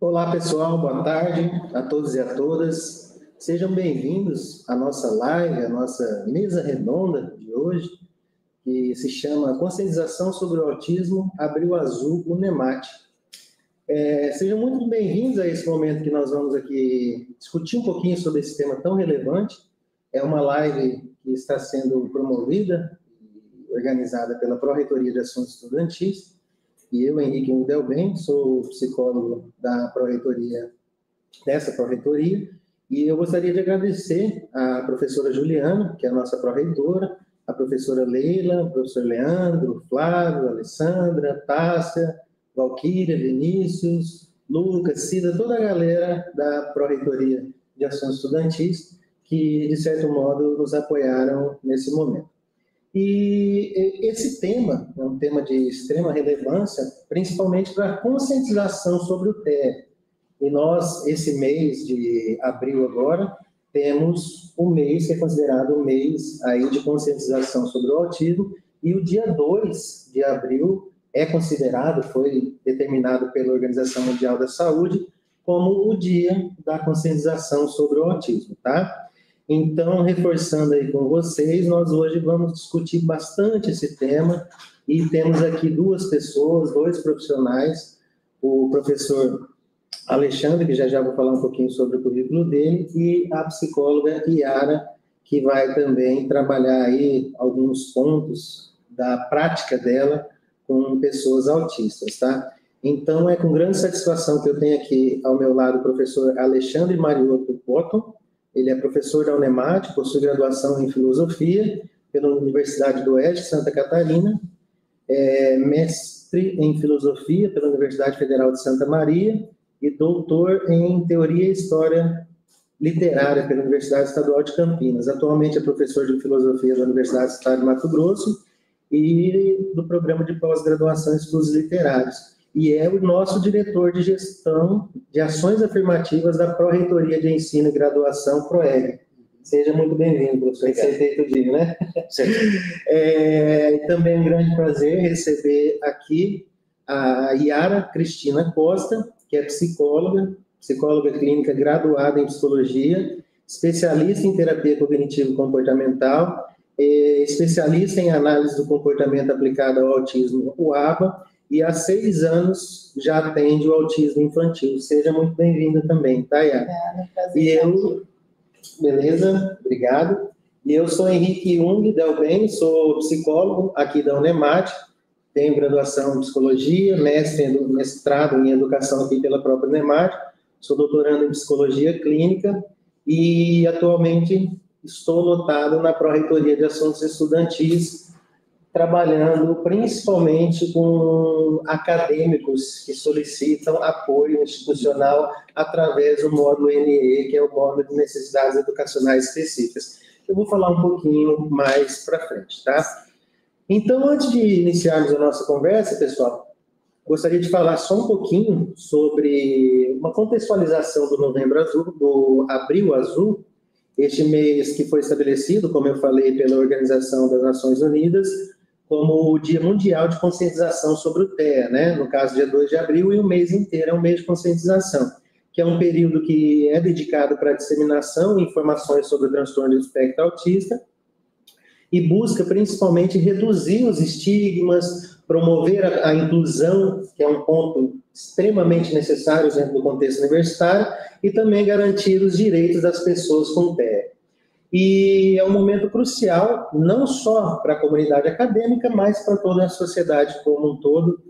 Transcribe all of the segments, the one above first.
Olá, pessoal, boa tarde a todos e a todas. Sejam bem-vindos à nossa live, à nossa mesa redonda de hoje, que se chama Conscientização sobre o Autismo, Abril Azul, UNEMAT. Sejam muito bem-vindos a esse momento que nós vamos aqui discutir um pouquinho sobre esse tema tão relevante. É uma live que está sendo promovida e organizada pela Pró-Reitoria de Assuntos Estudantis. E eu, Henrique Delben, sou psicólogo da Pró-Reitoria, dessa Pró-Reitoria, e eu gostaria de agradecer à professora Juliana, que é a nossa Pró-Reitora, a professora Leila, o professor Leandro, Flávio, Alessandra, Tássia, Valquíria, Vinícius, Lucas, Cida, toda a galera da Pró-Reitoria de Assuntos Estudantis, que, de certo modo, nos apoiaram nesse momento. E esse tema é um tema de extrema relevância, principalmente para a conscientização sobre o TEA. E nós, esse mês de abril agora, temos um mês que é considerado um mês aí de conscientização sobre o autismo, e o dia 2 de abril é considerado, foi determinado pela Organização Mundial da Saúde, como o dia da conscientização sobre o autismo, tá? Então, reforçando aí com vocês, nós hoje vamos discutir bastante esse tema e temos aqui duas pessoas, dois profissionais, o professor Alexandre, que já vou falar um pouquinho sobre o currículo dele, e a psicóloga Yara, que vai também trabalhar aí alguns pontos da prática dela com pessoas autistas, tá? Então, é com grande satisfação que eu tenho aqui ao meu lado o professor Alexandre Mariotto Botton. Ele é professor da UNEMAT, possui graduação em Filosofia pela Universidade do Oeste, Santa Catarina, mestre em Filosofia pela Universidade Federal de Santa Maria e doutor em Teoria e História Literária pela Universidade Estadual de Campinas. Atualmente é professor de Filosofia da Universidade do Estado de Mato Grosso e do Programa de Pós-Graduação em Estudos Literários. E é o nosso diretor de gestão de ações afirmativas da Pró-Reitoria de Ensino e Graduação, PROEG. Seja muito bem-vindo, professor. Acertei tudinho, né? Também é um grande prazer receber aqui a Yara Cristina Costa, que é psicóloga clínica graduada em Psicologia, especialista em Terapia Cognitivo-Comportamental, especialista em Análise do Comportamento aplicado ao Autismo, o ABA, e há 6 anos já atende o autismo infantil. Seja muito bem-vinda também, tá, Yara? E eu, beleza, obrigado. E eu sou Henrique Jung Delben, sou psicólogo aqui da UNEMAT, tenho graduação em Psicologia, mestrado em Educação aqui pela própria UNEMAT, sou doutorando em Psicologia Clínica e atualmente estou lotado na Pró-Reitoria de Assuntos Estudantis, trabalhando principalmente com acadêmicos que solicitam apoio institucional através do módulo NE, que é o módulo de necessidades educacionais específicas. Eu vou falar um pouquinho mais para frente, tá? Então, antes de iniciarmos a nossa conversa, pessoal, gostaria de falar só um pouquinho sobre uma contextualização do Novembro Azul, do Abril Azul, este mês que foi estabelecido, como eu falei, pela Organização das Nações Unidas, como o Dia Mundial de Conscientização sobre o TEA, né? No caso, dia 2 de abril, e o mês inteiro é um mês de conscientização, que é um período que é dedicado para a disseminação e informações sobre o transtorno do espectro autista e busca principalmente reduzir os estigmas, promover a inclusão, que é um ponto extremamente necessário dentro do contexto universitário, e também garantir os direitos das pessoas com TEA. E é um momento crucial, não só para a comunidade acadêmica, mas para toda a sociedade como um todo,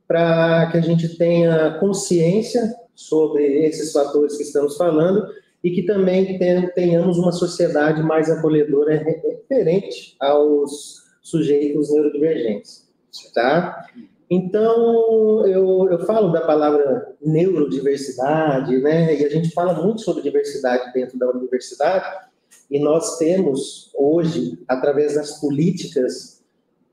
para que a gente tenha consciência sobre esses fatores que estamos falando e que também tenhamos uma sociedade mais acolhedora referente aos sujeitos neurodivergentes, tá? Então, eu falo da palavra neurodiversidade, né? E a gente fala muito sobre diversidade dentro da universidade, e nós temos hoje, através das políticas,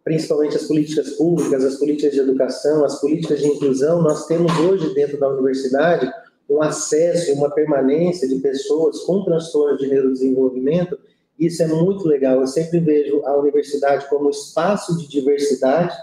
principalmente as políticas públicas, as políticas de educação, as políticas de inclusão, nós temos hoje dentro da universidade um acesso e uma permanência de pessoas com transtorno de neurodesenvolvimento. Isso é muito legal. Eu sempre vejo a universidade como espaço de diversidade,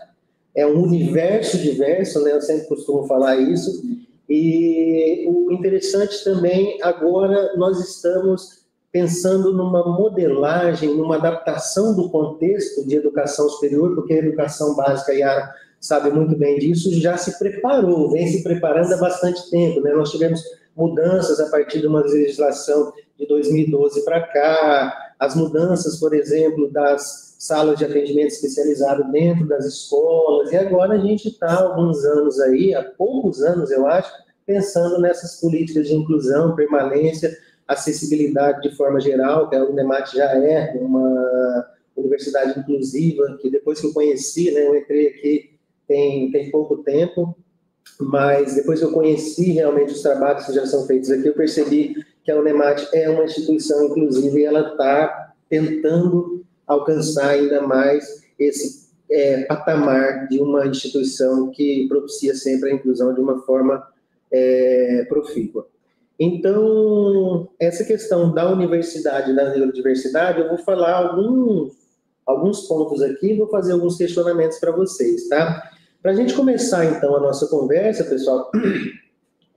é um universo diverso, né? Eu sempre costumo falar isso, E o interessante também, agora nós estamos pensando numa modelagem, numa adaptação do contexto de educação superior, porque a educação básica, a Yara sabe muito bem disso, já se preparou, vem se preparando há bastante tempo, né? Nós tivemos mudanças a partir de uma legislação de 2012 para cá, as mudanças, por exemplo, das salas de atendimento especializado dentro das escolas, e agora a gente está há alguns anos aí, há poucos anos, eu acho, pensando nessas políticas de inclusão, permanência, acessibilidade de forma geral, que a UNEMAT já é uma universidade inclusiva, que depois que eu conheci, né, eu entrei aqui tem pouco tempo, mas depois que eu conheci realmente os trabalhos que já são feitos aqui, eu percebi que a UNEMAT é uma instituição inclusiva e ela está tentando alcançar ainda mais esse patamar de uma instituição que propicia sempre a inclusão de uma forma profícua. Então, essa questão da universidade, da neurodiversidade, eu vou falar alguns pontos aqui, vou fazer alguns questionamentos para vocês, tá? Para a gente começar, então, a nossa conversa, pessoal,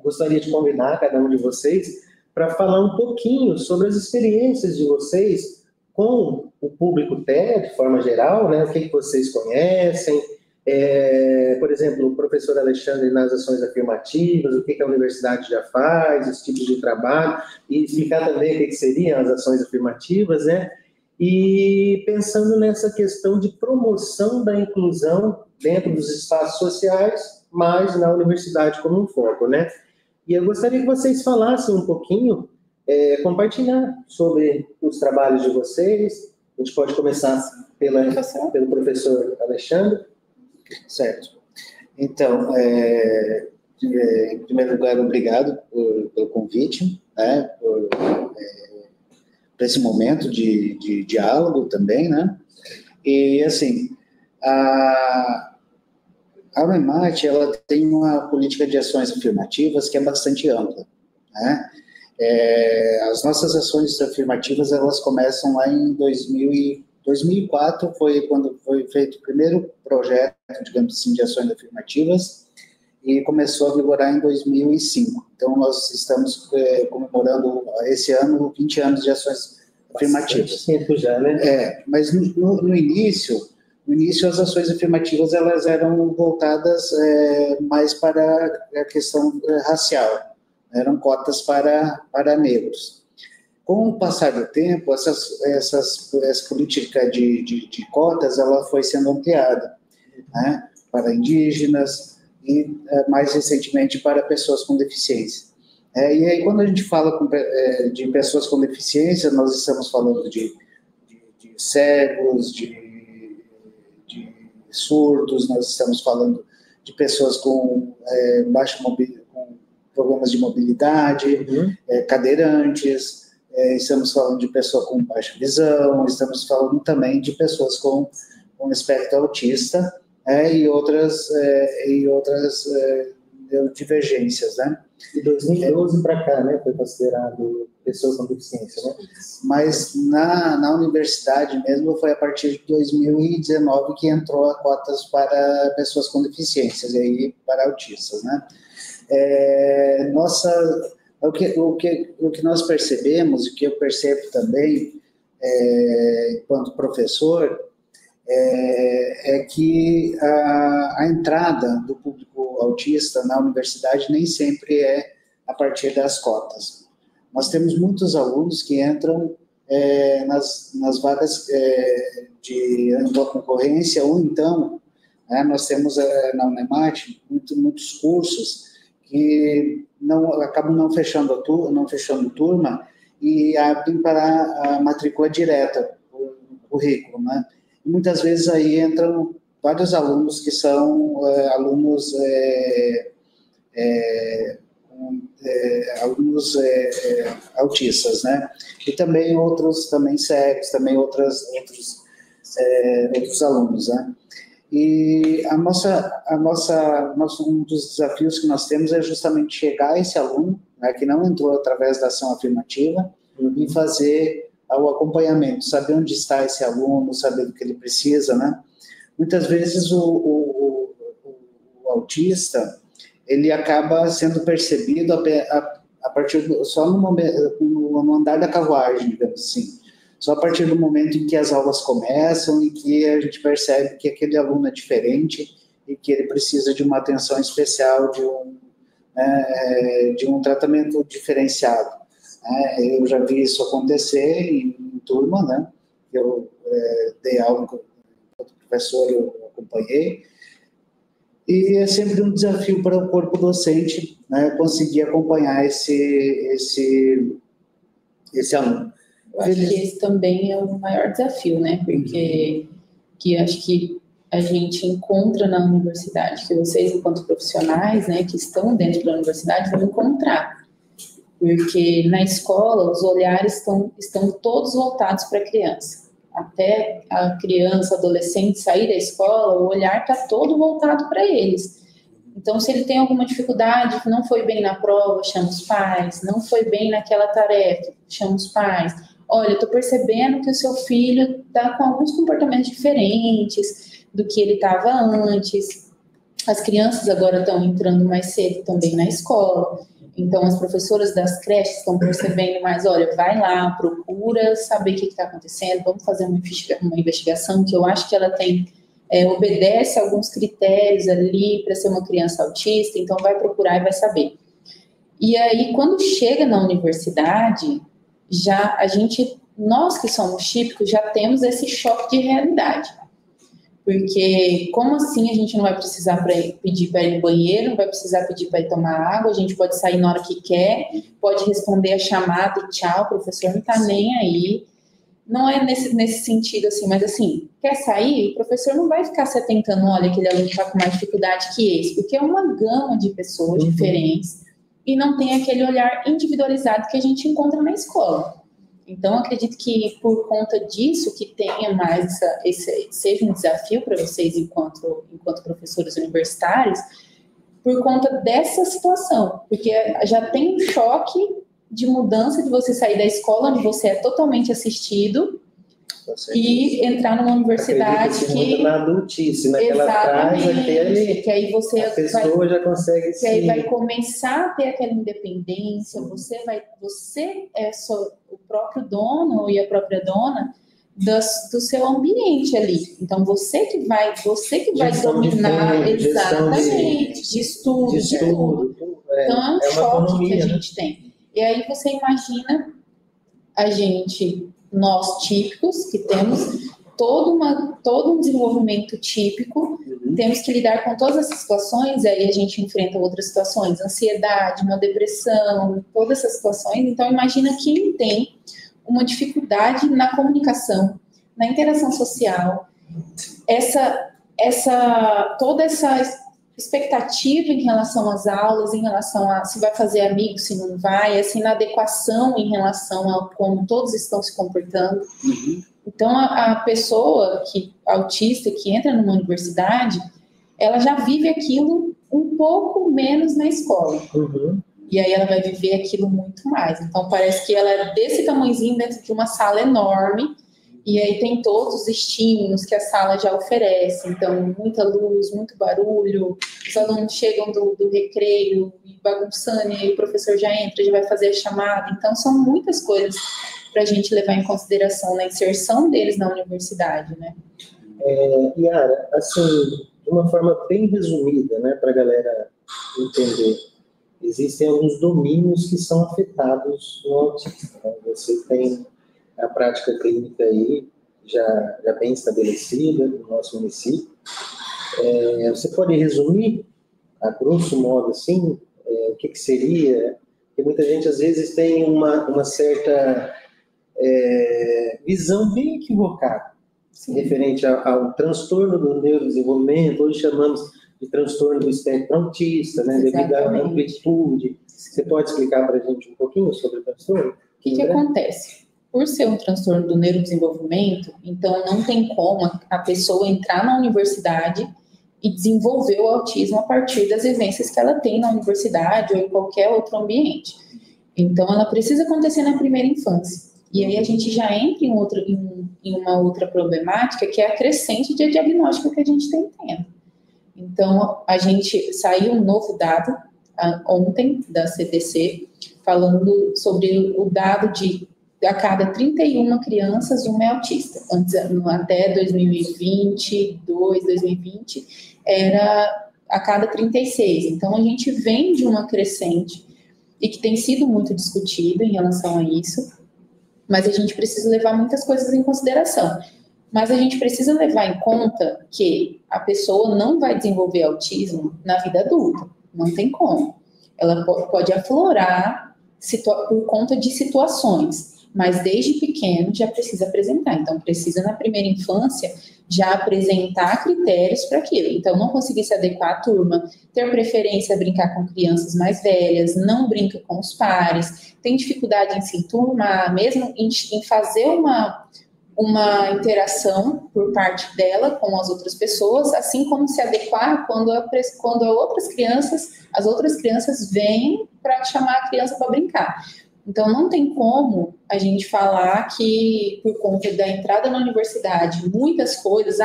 gostaria de convidar cada um de vocês para falar um pouquinho sobre as experiências de vocês com o público TE, de forma geral, né? O que vocês conhecem, por exemplo, o professor Alexandre nas ações afirmativas, o que a universidade já faz, os tipos de trabalho, e explicar também o que seriam as ações afirmativas, né? E pensando nessa questão de promoção da inclusão dentro dos espaços sociais, mas na universidade como um foco, né? E eu gostaria que vocês falassem um pouquinho, compartilhar sobre os trabalhos de vocês. A gente pode começar pelo professor Alexandre. Certo. Então, em primeiro lugar, obrigado pelo convite, né, por esse momento de diálogo também, né? E, assim, a UNEMAT, ela tem uma política de ações afirmativas que é bastante ampla, né? As nossas ações afirmativas, elas começam lá em 2004, foi quando foi feito o primeiro projeto, digamos assim, de ações afirmativas, e começou a vigorar em 2005. Então, nós estamos comemorando esse ano 20 anos de ações afirmativas. Bastante tempo já, né? Mas no início, as ações afirmativas, elas eram voltadas mais para a questão racial, eram cotas para negros. Com o passar do tempo, essa política de cotas, ela foi sendo ampliada, né, para indígenas e, mais recentemente, para pessoas com deficiência. E aí, quando a gente fala de pessoas com deficiência, nós estamos falando de cegos, de surdos, nós estamos falando de pessoas com com problemas de mobilidade, cadeirantes, estamos falando de pessoas com baixa visão, estamos falando também de pessoas com espectro autista, e outras divergências, né? De 2012 para cá, né, foi considerado pessoas com deficiência, né? Mas na universidade mesmo foi a partir de 2019 que entrou a cotas para pessoas com deficiências, e aí para autistas, né? O que nós percebemos, o que eu percebo também, enquanto professor, é que a entrada do público autista na universidade nem sempre é a partir das cotas. Nós temos muitos alunos que entram nas vagas de ampla concorrência, ou então, nós temos na UNEMAT muitos cursos que acabam não fechando turma e abrem para a matrícula direta, o currículo, né? E muitas vezes aí entram vários alunos que são alunos autistas, né? E também outros cegos, também outros alunos, né? E um dos desafios que nós temos é justamente chegar a esse aluno, né, que não entrou através da ação afirmativa, e fazer o acompanhamento, saber onde está esse aluno, saber do que ele precisa, né? Muitas vezes o autista, ele acaba sendo percebido a partir só no andar da carruagem, digamos assim. Só a partir do momento em que as aulas começam e que a gente percebe que aquele aluno é diferente e que ele precisa de uma atenção especial, de um tratamento diferenciado. Eu já vi isso acontecer em turma, né? Eu dei aula com o professor, eu acompanhei, e é sempre um desafio para o corpo docente, né, conseguir acompanhar esse aluno. Eu acho que esse também é o maior desafio, né? Porque acho que a gente encontra na universidade, que vocês, enquanto profissionais, né, que estão dentro da universidade, vão encontrar. Porque na escola, os olhares estão todos voltados para a criança. Até a criança, adolescente sair da escola, o olhar está todo voltado para eles. Então, se ele tem alguma dificuldade, não foi bem na prova, chama os pais. Não foi bem naquela tarefa, chama os pais. Olha, eu estou percebendo que o seu filho está com alguns comportamentos diferentes do que ele estava antes. As crianças agora estão entrando mais cedo também na escola. Então, as professoras das creches estão percebendo mais, olha, vai lá, procura saber o que está acontecendo, vamos fazer uma investigação, que eu acho que ela obedece a alguns critérios ali para ser uma criança autista, então vai procurar e vai saber. E aí, quando chega na universidade, já nós que somos típicos, já temos esse choque de realidade. Porque como assim a gente não vai precisar pedir para ir no banheiro, não vai precisar pedir para ir tomar água, a gente pode sair na hora que quer, pode responder a chamada e tchau, o professor não está nem aí. Não é nesse sentido assim, mas assim, quer sair? O professor não vai ficar se atentando, olha, aquele aluno está com mais dificuldade que esse, porque é uma gama de pessoas diferentes e não tem aquele olhar individualizado que a gente encontra na escola. Então, acredito que por conta disso que tenha mais seja um desafio para vocês enquanto professores universitários, por conta dessa situação, porque já tem um choque de mudança de você sair da escola, onde você é totalmente assistido, e entrar numa universidade que na adultice, naquela frase, que aí você a pessoa já consegue que aí vai começar a ter aquela independência, você é o próprio dono e a própria dona do seu ambiente ali. Então você que vai dominar exatamente de estudo. Então é um choque que a gente tem. E aí você imagina nós típicos, que temos todo um desenvolvimento típico, temos que lidar com todas essas situações, aí a gente enfrenta outras situações, ansiedade, uma depressão, todas essas situações. Então, imagina quem tem uma dificuldade na comunicação, na interação social, toda essa expectativa em relação às aulas, em relação a se vai fazer amigos, se não vai, essa inadequação em relação a como todos estão se comportando. Então, a pessoa autista que entra numa universidade, ela já vive aquilo um pouco menos na escola. E aí ela vai viver aquilo muito mais. Então, parece que ela é desse tamanhozinho dentro de uma sala enorme, e aí tem todos os estímulos que a sala já oferece. Então, muita luz, muito barulho, os alunos chegam do recreio e bagunçando, e aí o professor já entra, já vai fazer a chamada. Então, são muitas coisas para a gente levar em consideração na inserção deles na universidade, né? Yara, assim, de uma forma bem resumida, né, para a galera entender, existem alguns domínios que são afetados no autismo, né? Você tem a prática clínica aí já bem estabelecida no nosso município. Você pode resumir, a grosso modo, assim, o que seria? Porque muita gente, às vezes, tem uma certa visão bem equivocada referente ao transtorno do neurodesenvolvimento. Hoje chamamos de transtorno do espectro autista, né, devido à amplitude. Você pode explicar para a gente um pouquinho sobre o transtorno? O que acontece? Por ser um transtorno do neurodesenvolvimento, então não tem como a pessoa entrar na universidade e desenvolver o autismo a partir das vivências que ela tem na universidade ou em qualquer outro ambiente. Então, ela precisa acontecer na primeira infância. E aí a gente já entra em uma outra problemática, que é a crescente de diagnóstico que a gente tem tendo. Então, a gente saiu um novo dado ontem da CDC, falando sobre o dado de a cada 31 crianças, uma é autista. Antes, até 2022, 2020, era a cada 36. Então, a gente vem de uma crescente e que tem sido muito discutida em relação a isso, mas a gente precisa levar muitas coisas em consideração. Mas a gente precisa levar em conta que a pessoa não vai desenvolver autismo na vida adulta, não tem como. Ela pode aflorar por conta de situações, mas desde pequeno já precisa apresentar. Então, precisa na primeira infância já apresentar critérios para aquilo. Então, não conseguir se adequar à turma, ter preferência a brincar com crianças mais velhas, não brinca com os pares, tem dificuldade em se enturmar, mesmo em fazer uma interação por parte dela com as outras pessoas, assim como se adequar quando as outras crianças vêm para chamar a criança para brincar. Então, não tem como a gente falar que, por conta da entrada na universidade, muitas coisas,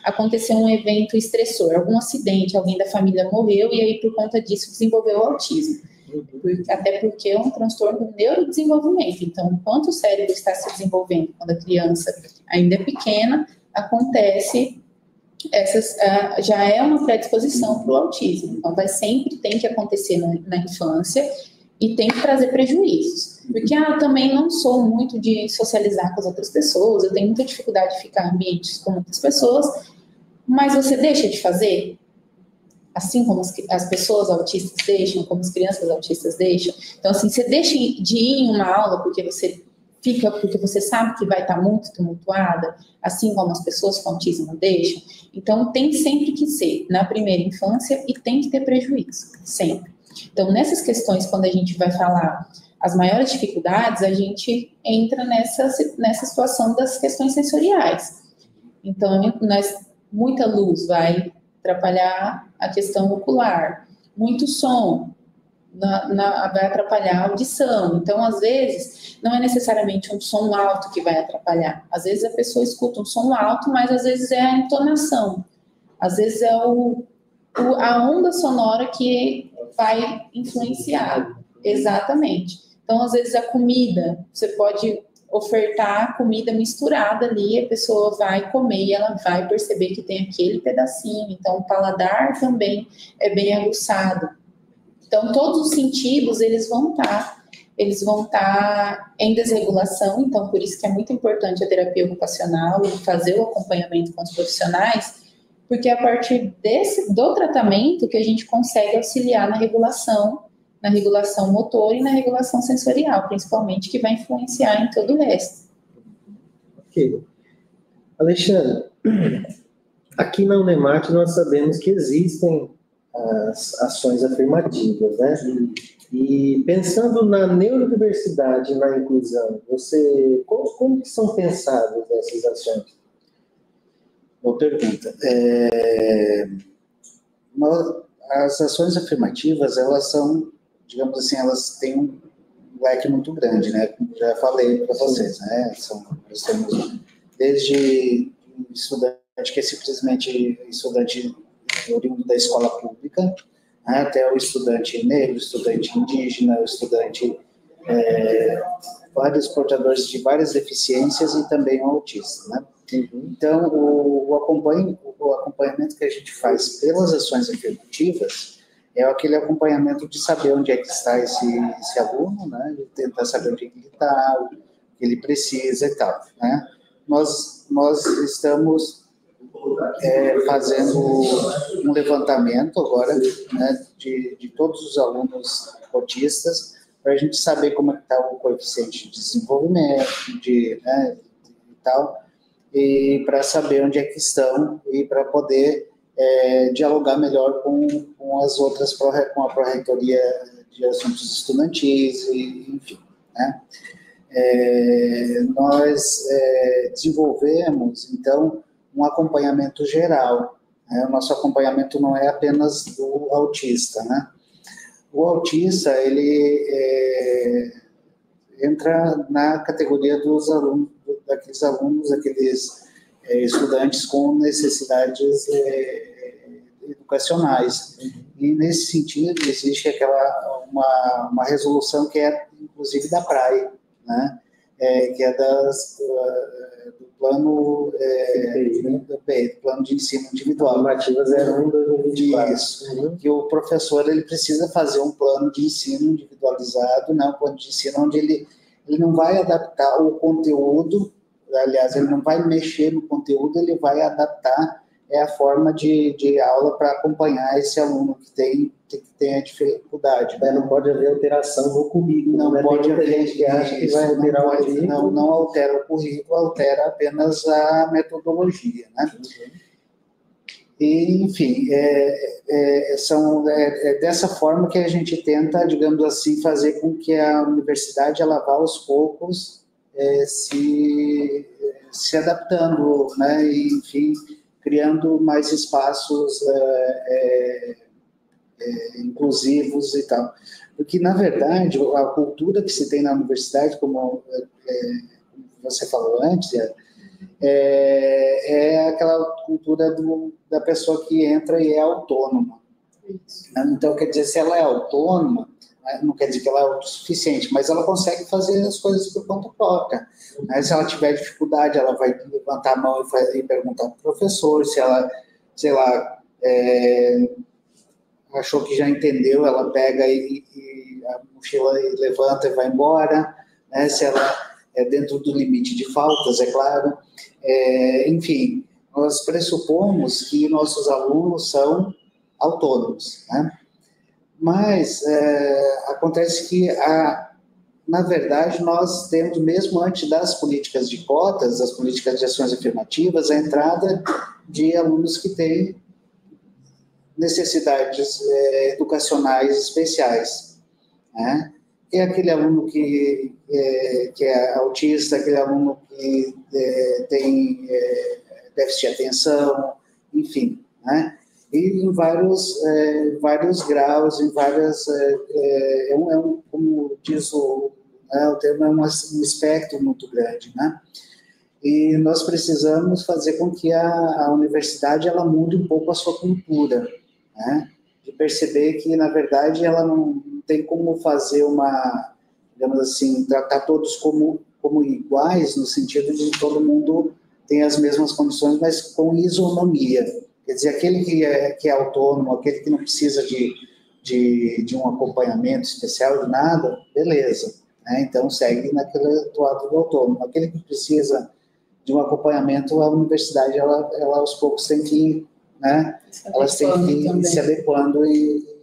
aconteceu um evento estressor, algum acidente, alguém da família morreu e aí, por conta disso, desenvolveu o autismo. Até porque é um transtorno do neurodesenvolvimento. Então, enquanto o cérebro está se desenvolvendo, quando a criança ainda é pequena, acontece já é uma predisposição para o autismo. Então, tem que acontecer na infância e tem que trazer prejuízos. Porque eu também não sou muito de socializar com as outras pessoas, eu tenho muita dificuldade de ficar em ambientes com muitas pessoas, mas você deixa de fazer? Assim como as pessoas autistas deixam, como as crianças autistas deixam. Então, assim, você deixa de ir em uma aula porque você sabe que vai estar muito tumultuada, assim como as pessoas com autismo deixam. Então, tem sempre que ser na primeira infância e tem que ter prejuízo, sempre. Então, nessas questões, quando a gente vai falar as maiores dificuldades, a gente entra nessa situação das questões sensoriais. Então, muita luz vai atrapalhar a questão ocular, muito som vai atrapalhar a audição. Então, às vezes, não é necessariamente um som alto que vai atrapalhar. Às vezes a pessoa escuta um som alto, mas às vezes é a entonação. Às vezes é a onda sonora que vai influenciar. Exatamente. Então, às vezes a comida, você pode ofertar comida misturada ali, a pessoa vai comer e ela vai perceber que tem aquele pedacinho. Então, o paladar também é bem aguçado. Então, todos os sentidos, eles vão estar em desregulação. Então, por isso que é muito importante a terapia ocupacional e fazer o acompanhamento com os profissionais, porque é a partir do tratamento que a gente consegue auxiliar na regulação motor e na regulação sensorial, principalmente, que vai influenciar em todo o resto. Ok. Alexandre, aqui na Unemat nós sabemos que existem as ações afirmativas, né? E pensando na neurodiversidade e na inclusão, como que são pensadas essas ações? Boa pergunta. As ações afirmativas, elas são, digamos assim, elas têm um leque muito grande, né? Como já falei para vocês, né? Nós temos desde estudante que é simplesmente estudante oriundo da escola pública, né, até o estudante negro, estudante indígena, o estudante vários portadores de várias deficiências e também o autista, né? Então, o acompanhamento que a gente faz pelas ações afirmativas é aquele acompanhamento de saber onde é que está esse aluno, né? De tentar saber onde ele está, o que ele precisa e tal, né? Nós estamos fazendo um levantamento agora, né, de todos os alunos autistas, para a gente saber como é que está o coeficiente de desenvolvimento, né, e tal, e para saber onde é que estão e para poder dialogar melhor com as outras, com a Pró-Reitoria de Assuntos Estudantis, enfim, né. Nós desenvolvemos, então, um acompanhamento geral. Né? O nosso acompanhamento não é apenas do autista, né? O autista, ele entra na categoria dos alunos, daqueles estudantes com necessidades educacionais. E, nesse sentido, existe uma resolução que é, inclusive, da PRAE, né? Que é do plano, do plano de ensino individual. Normativa 01/2024. Isso, que o professor ele precisa fazer um plano de ensino individualizado, né? Um plano de ensino onde ele não vai adaptar o conteúdo, aliás, ele não vai mexer no conteúdo, ele vai adaptar a forma de aula para acompanhar esse aluno que tem a dificuldade. Não pode haver alteração no currículo. Não pode haver gente que acha que vai alterar o currículo. Não altera o currículo, altera apenas a metodologia, né? E, enfim, é dessa forma que a gente tenta, digamos assim, fazer com que a universidade ela vá aos poucos se adaptando, né? E, enfim, criando mais espaços inclusivos e tal. Porque, na verdade, a cultura que se tem na universidade, como você falou antes, é aquela cultura da pessoa que entra e é autônoma. Então, quer dizer, se ela é autônoma, não quer dizer que ela é autossuficiente, mas ela consegue fazer as coisas por conta própria. Se ela tiver dificuldade, ela vai levantar a mão e perguntar para o professor. Se ela, sei lá, achou que já entendeu, ela pega e a mochila e levanta e vai embora. Se ela é dentro do limite de faltas, é claro. Enfim, nós pressupomos que nossos alunos são autônomos, né? Mas acontece que, na verdade, nós temos, mesmo antes das políticas de cotas, das políticas de ações afirmativas, a entrada de alunos que têm necessidades educacionais especiais, né? É aquele aluno que é autista, aquele aluno que tem déficit de atenção, enfim, né? E em vários graus, em várias... como diz o termo, é um espectro muito grande, né? E nós precisamos fazer com que a universidade ela mude um pouco a sua cultura, né? De perceber que, na verdade, ela não tem como fazer digamos assim, tratar todos como iguais, no sentido de que todo mundo tem as mesmas condições, mas com isonomia. Quer dizer, aquele que é autônomo, aquele que não precisa de um acompanhamento especial, de nada, beleza, né? Então segue naquele lado do autônomo. Aquele que precisa de um acompanhamento, a universidade, ela aos poucos tem que ir, né? Elas têm que ir se adequando e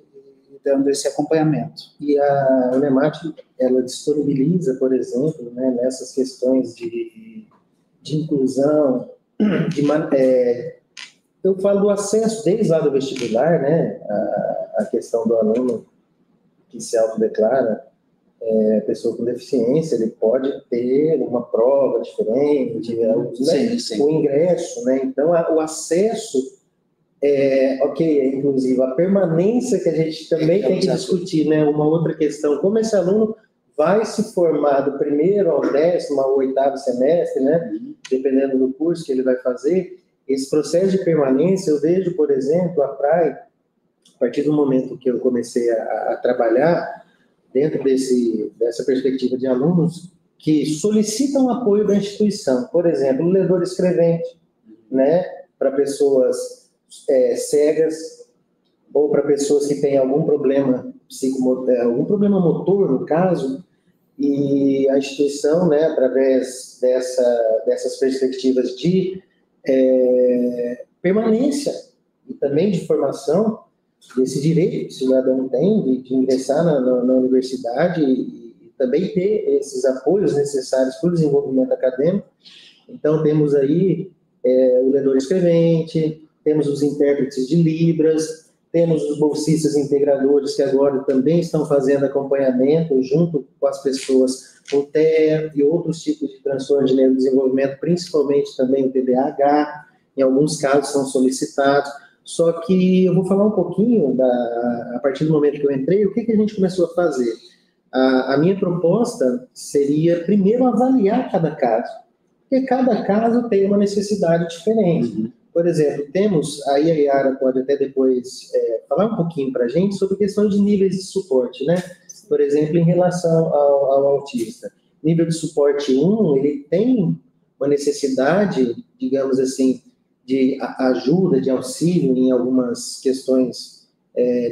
dando esse acompanhamento. E a Unemat, ela disponibiliza, por exemplo, né, nessas questões de inclusão, eu falo do acesso desde lá do vestibular, né, a questão do aluno que se autodeclara pessoa com deficiência, ele pode ter uma prova diferente, o ingresso, né, então o acesso inclusive a permanência que a gente também tem que discutir, né, uma outra questão, como esse aluno vai se formar do primeiro ao 10º, ao 8º semestre, né, dependendo do curso que ele vai fazer. Esse processo de permanência, eu vejo, por exemplo, a PRAE, a partir do momento que eu comecei a trabalhar dentro dessa perspectiva de alunos que solicitam apoio da instituição, por exemplo, o ledor escrevente, né, para pessoas cegas ou para pessoas que têm algum problema algum problema motor, no caso, e a instituição, né, através dessas perspectivas de permanência e também de formação, desse direito que o cidadão tem de ingressar na universidade e também ter esses apoios necessários para o desenvolvimento acadêmico. Então, temos aí o ledor escrevente, temos os intérpretes de Libras, temos os bolsistas integradores que agora também estão fazendo acompanhamento junto com as pessoas com TEA e outros tipos de transtorno de neurodesenvolvimento, principalmente também o TDAH, em alguns casos são solicitados. Só que eu vou falar um pouquinho, a partir do momento que eu entrei, o que a gente começou a fazer? A minha proposta seria, primeiro, avaliar cada caso, porque cada caso tem uma necessidade diferente. por exemplo, temos, aí a Yara pode até depois falar um pouquinho para a gente sobre questões de níveis de suporte, né? Por exemplo, em relação ao autista. Nível de suporte 1, ele tem uma necessidade, digamos assim, de ajuda, de auxílio em algumas questões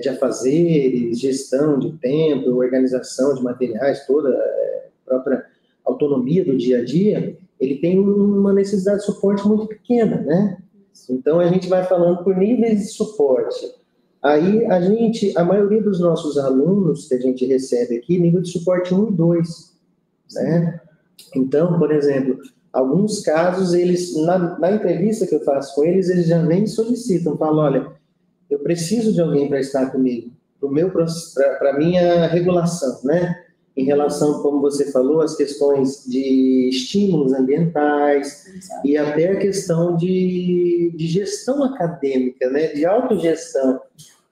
de afazeres, gestão de tempo, organização de materiais, toda a própria autonomia do dia a dia, ele tem uma necessidade de suporte muito pequena, né? Então, a gente vai falando por níveis de suporte. Aí, a maioria dos nossos alunos que a gente recebe aqui, nível de suporte 1 e 2, né? Então, por exemplo, alguns casos, eles, na entrevista que eu faço com eles, eles já nem solicitam, falam, olha, eu preciso de alguém para estar comigo, para a minha regulação, né? Em relação, como você falou, às questões de estímulos ambientais. Exato. E até a questão de gestão acadêmica, né? De autogestão,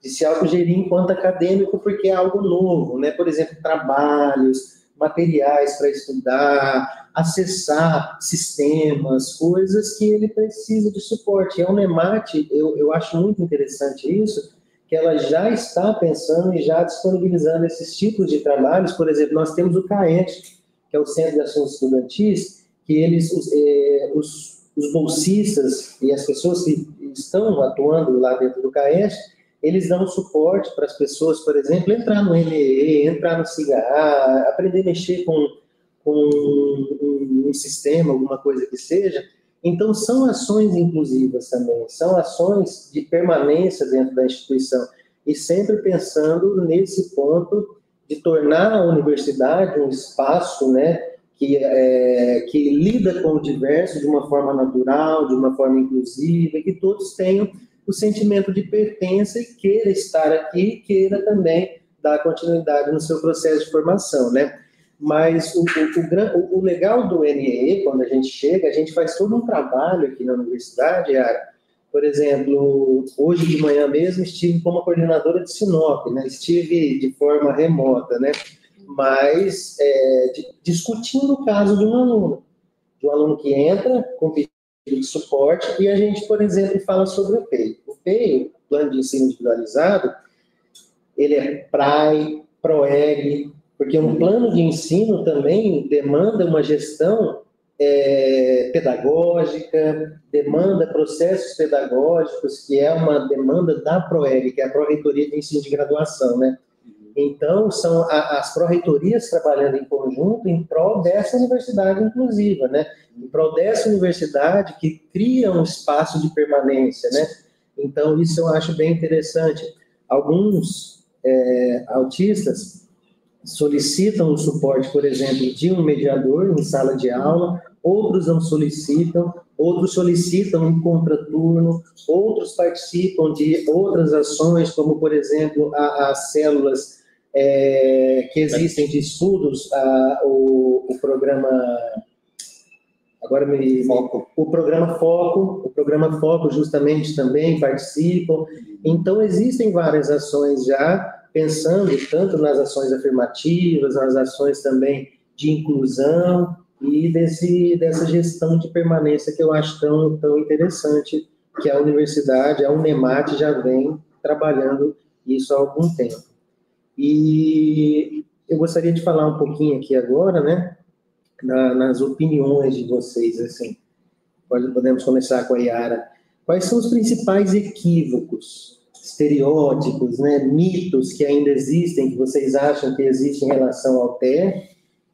de se autogerir enquanto acadêmico, porque é algo novo, né? Por exemplo, trabalhos, materiais para estudar, acessar sistemas, coisas que ele precisa de suporte. E a Unemate, eu acho muito interessante isso, que ela já está pensando e já disponibilizando esses tipos de trabalhos. Por exemplo, nós temos o CAET, que é o Centro de Assuntos Estudantis, que eles, os bolsistas e as pessoas que estão atuando lá dentro do CAET, eles dão suporte para as pessoas, por exemplo, entrar no NEE, entrar no CIGA, aprender a mexer com um sistema, alguma coisa que seja. Então, são ações inclusivas também, são ações de permanência dentro da instituição, e sempre pensando nesse ponto de tornar a universidade um espaço, né, que lida com o diverso de uma forma natural, de uma forma inclusiva, e que todos tenham o sentimento de pertença e queira estar aqui, queira também dar continuidade no seu processo de formação, né? Mas o legal do NEE, quando a gente chega, a gente faz todo um trabalho aqui na universidade, Yara. Por exemplo, hoje de manhã mesmo estive como coordenadora de Sinop, né? Estive de forma remota, né? Mas discutindo o caso de um aluno que entra com pedido de suporte, e a gente, por exemplo, fala sobre o PEI. O PEI, Plano de Ensino Individualizado, ele é PRAE, PROEG, porque um plano de ensino também demanda uma gestão pedagógica, demanda processos pedagógicos, que é uma demanda da PROEG, que é a Pró-Reitoria de Ensino de Graduação, né? Então, são as pró-reitorias trabalhando em conjunto em prol dessa universidade inclusiva, né? Em prol dessa universidade que cria um espaço de permanência, né? Então, isso eu acho bem interessante. Alguns autistas solicitam o suporte, por exemplo, de um mediador em sala de aula, outros não solicitam, outros solicitam um contraturno, outros participam de outras ações, como, por exemplo, as células que existem de estudos, o programa... Agora o programa Foco justamente também participam. Então, existem várias ações já, pensando tanto nas ações afirmativas, nas ações também de inclusão e dessa gestão de permanência que eu acho tão interessante, que a universidade, a Unemate, já vem trabalhando isso há algum tempo. E eu gostaria de falar um pouquinho aqui agora, né, nas opiniões de vocês, assim. Podemos começar com a Yara. Quais são os principais equívocos, estereótipos, né, mitos que ainda existem, que vocês acham que existem em relação ao TEA,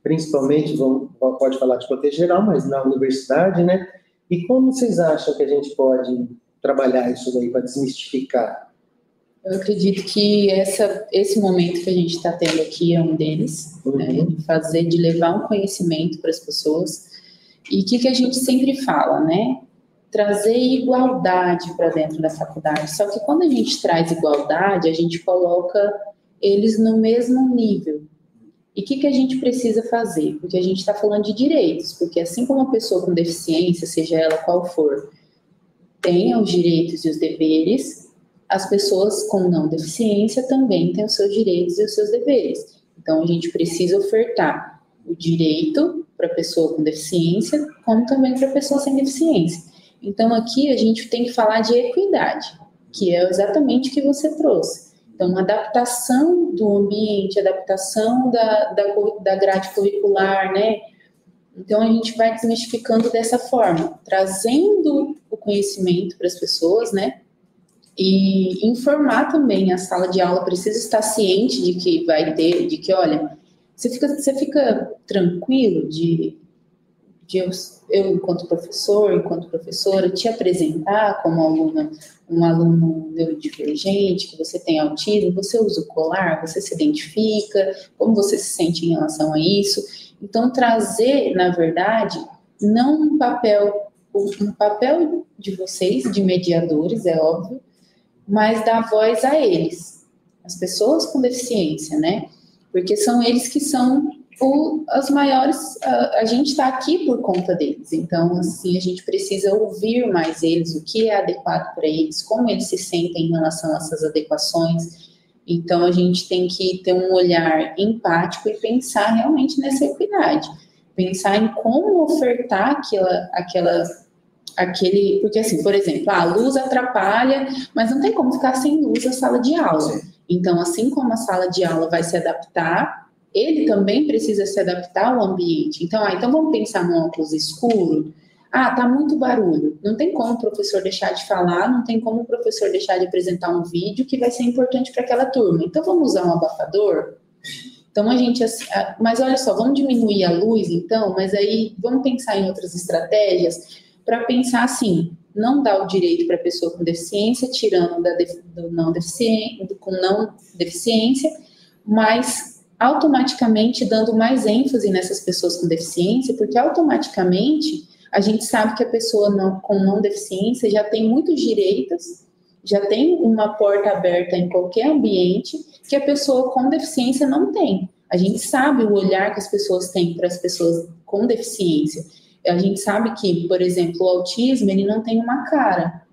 principalmente, pode falar de contexto geral, mas na universidade, né? E como vocês acham que a gente pode trabalhar isso daí para desmistificar? Eu acredito que esse momento que a gente está tendo aqui é um deles, né, de levar um conhecimento para as pessoas. E o que a gente sempre fala, né? Trazer igualdade para dentro da faculdade. Só que quando a gente traz igualdade, a gente coloca eles no mesmo nível. E o que a gente precisa fazer? Porque a gente está falando de direitos, porque assim como uma pessoa com deficiência, seja ela qual for, tem os direitos e os deveres, as pessoas com não deficiência também têm os seus direitos e os seus deveres. Então, a gente precisa ofertar o direito para a pessoa com deficiência, como também para a pessoa sem deficiência. Então, aqui a gente tem que falar de equidade, que é exatamente o que você trouxe. Então, adaptação do ambiente, adaptação da grade curricular, né? Então, a gente vai desmistificando dessa forma, trazendo o conhecimento para as pessoas, né? E informar também, a sala de aula precisa estar ciente de que vai ter, de que, olha, você fica tranquilo de eu, enquanto professor, enquanto professora, te apresentar como aluna, um aluno neurodivergente, que você tem autismo, você usa o colar, você se identifica, como você se sente em relação a isso. Então, trazer, na verdade, não um papel de vocês, de mediadores, é óbvio, mas dar voz a eles, as pessoas com deficiência, né? Porque são eles que são as maiores, a gente está aqui por conta deles, então, assim, a gente precisa ouvir mais eles, o que é adequado para eles, como eles se sentem em relação a essas adequações. Então, a gente tem que ter um olhar empático e pensar realmente nessa equidade, pensar em como ofertar porque assim, por exemplo, a luz atrapalha, mas não tem como ficar sem luz a sala de aula. Então, assim como a sala de aula vai se adaptar, ele também precisa se adaptar ao ambiente. Então vamos pensar no óculos escuro. Tá muito barulho. Não tem como o professor deixar de falar, não tem como o professor deixar de apresentar um vídeo que vai ser importante para aquela turma. Então vamos usar um abafador? Então mas olha só, vamos diminuir a luz então, mas aí vamos pensar em outras estratégias para pensar assim, não dar o direito para a pessoa com deficiência, tirando com não deficiência, mas automaticamente dando mais ênfase nessas pessoas com deficiência, porque automaticamente a gente sabe que a pessoa com não deficiência já tem muitos direitos, já tem uma porta aberta em qualquer ambiente que a pessoa com deficiência não tem. A gente sabe o olhar que as pessoas têm para as pessoas com deficiência. A gente sabe que, por exemplo, o autismo, ele não tem uma cara.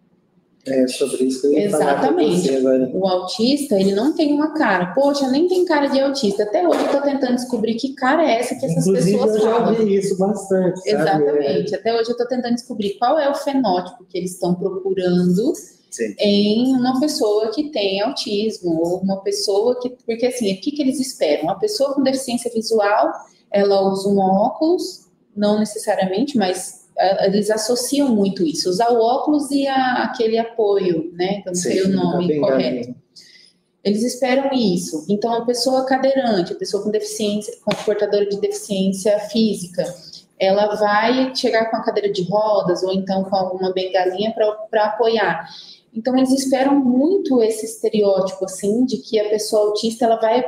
É sobre isso que eu ia falar com você agora. O autista, ele não tem uma cara. Poxa, nem tem cara de autista. Até hoje eu estou tentando descobrir que cara é essa que essas pessoas falam. Inclusive, eu já ouvi isso bastante, sabe? Exatamente. Até hoje eu estou tentando descobrir qual é o fenótipo que eles estão procurando em uma pessoa que tem autismo, ou uma pessoa que... Porque, assim, o que eles esperam? Uma pessoa com deficiência visual, ela usa um óculos, não necessariamente, mas eles associam muito isso, usar o óculos e aquele apoio, né? Então, não sei o nome correto. Eles esperam isso. Então, a pessoa cadeirante, a pessoa com deficiência, com portadora de deficiência física, ela vai chegar com a cadeira de rodas ou então com alguma bengalinha para apoiar. Então, eles esperam muito esse estereótipo, assim, de que a pessoa autista, ela vai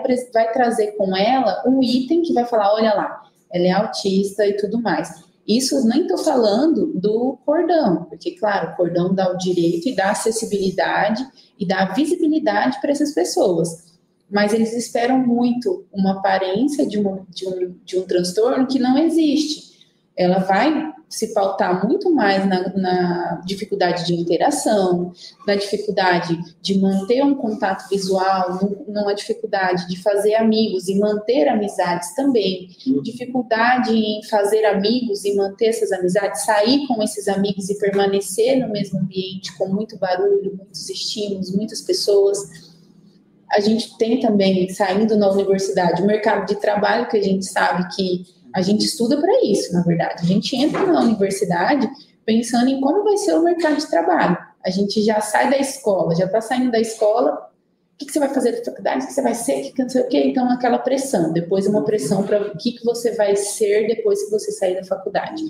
trazer com ela um item que vai falar, olha lá, ela é autista e tudo mais. Isso nem estou falando do cordão, porque, claro, o cordão dá o direito e dá acessibilidade e dá visibilidade para essas pessoas. Mas eles esperam muito uma aparência de um transtorno que não existe. Ela vai se pautar muito mais na dificuldade de interação, na dificuldade de manter um contato visual, numa dificuldade de fazer amigos e manter amizades também, dificuldade em fazer amigos e manter essas amizades, sair com esses amigos e permanecer no mesmo ambiente com muito barulho, muitos estímulos, muitas pessoas. A gente tem também, saindo na universidade, o mercado de trabalho, que a gente sabe que a gente estuda para isso, na verdade. A gente entra na universidade pensando em como vai ser o mercado de trabalho. A gente já sai da escola, já está saindo da escola. O que você vai fazer na faculdade? O que você vai ser? Não sei o quê. Então, aquela pressão. Depois, uma pressão para o que você vai ser depois que você sair da faculdade.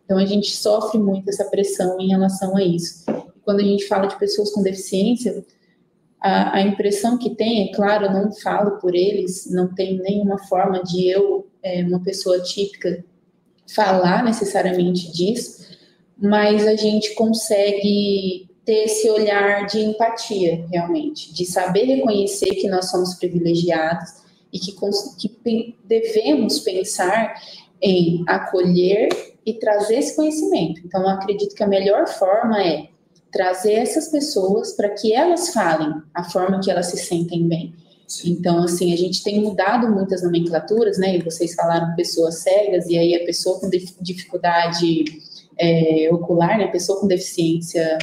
Então, a gente sofre muito essa pressão em relação a isso. E quando a gente fala de pessoas com deficiência, a impressão que tem, é claro, eu não falo por eles, não tem nenhuma forma de eu, uma pessoa típica, falar necessariamente disso, mas a gente consegue ter esse olhar de empatia, realmente, de saber reconhecer que nós somos privilegiados e que devemos pensar em acolher e trazer esse conhecimento. Então, eu acredito que a melhor forma é trazer essas pessoas para que elas falem a forma que elas se sentem bem. Então, assim, a gente tem mudado muitas nomenclaturas, né? E vocês falaram pessoas cegas, e aí a pessoa com dificuldade ocular, né, pessoa com deficiência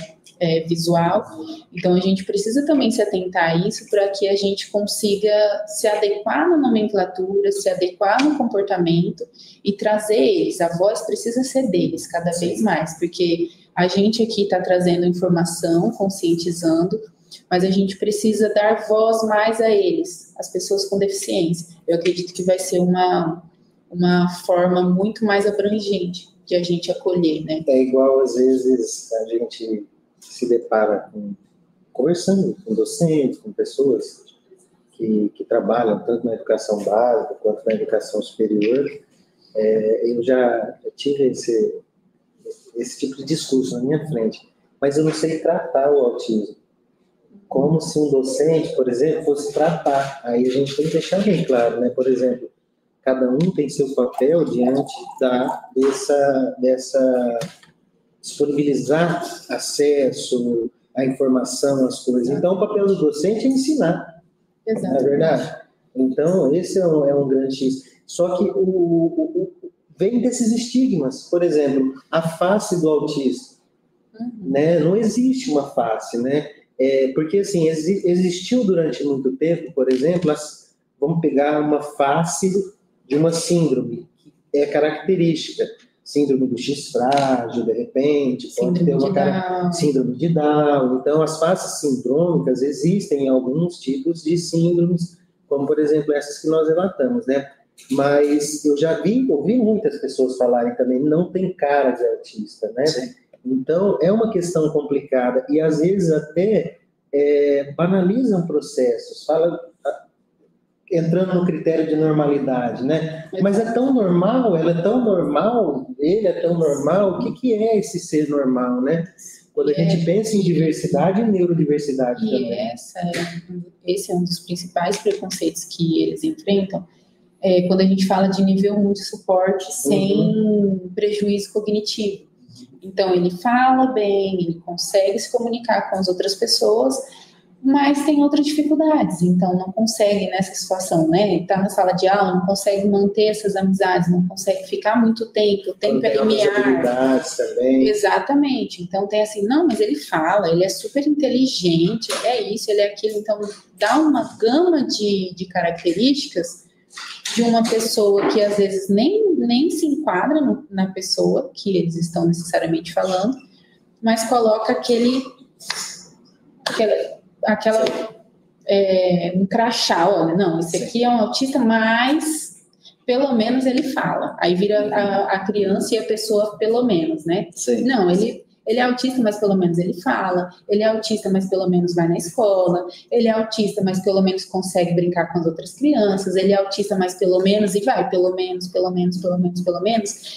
visual. Então, a gente precisa também se atentar a isso para que a gente consiga se adequar na nomenclatura, se adequar no comportamento e trazer eles. A voz precisa ser deles cada vez mais, porque a gente aqui está trazendo informação, conscientizando, mas a gente precisa dar voz mais a eles, as pessoas com deficiência. Eu acredito que vai ser uma forma muito mais abrangente de a gente acolher, né? É igual, às vezes, a gente se depara conversando com docentes, com pessoas que trabalham tanto na educação básica quanto na educação superior. Eu já tive esse tipo de discurso na minha frente, mas eu não sei tratar o autismo. Como se um docente, por exemplo, fosse tratar. Aí a gente tem que deixar bem claro, né? Por exemplo, cada um tem seu papel diante dessa disponibilizar acesso à informação, às coisas. Então, o papel do docente é ensinar. Exatamente. Não é verdade? Então, esse é um grande... Só que vem desses estigmas. Por exemplo, a face do autista. Né? Não existe uma face, né? Porque, assim, existiu durante muito tempo, por exemplo, vamos pegar uma face de uma síndrome, que é característica. Síndrome do X frágil, de repente, pode ter uma síndrome de Down. Então, as faces sindrômicas existem em alguns tipos de síndromes, como, por exemplo, essas que nós relatamos, né? Mas eu já ouvi muitas pessoas falarem também, não tem cara de autista, né? Sim. Então, é uma questão complicada e, às vezes, até banalizam processos, entrando no critério de normalidade, né? Mas é tão normal, ela é tão normal, ele é tão normal, o que é esse ser normal, né? Quando a gente pensa em diversidade e neurodiversidade também. Esse é um dos principais preconceitos que eles enfrentam, quando a gente fala de nível 1 de suporte sem prejuízo cognitivo. Então, ele fala bem, ele consegue se comunicar com as outras pessoas, mas tem outras dificuldades, então não consegue nessa situação, né? Tá na sala de aula, não consegue manter essas amizades, não consegue ficar muito tempo, o tempo é limiar. Também. Exatamente, então tem assim, não, mas ele fala, ele é super inteligente, ele é isso, ele é aquilo, então dá uma gama de características de uma pessoa que às vezes nem se enquadra na pessoa que eles estão necessariamente falando, mas coloca um crachá, olha, não, esse aqui é um autista, mas pelo menos ele fala. Aí vira a criança e a pessoa pelo menos, né? Sim. Não, ele é autista, mas pelo menos ele fala. Ele é autista, mas pelo menos vai na escola. Ele é autista, mas pelo menos consegue brincar com as outras crianças. Ele é autista, mas pelo menos, e vai, pelo menos.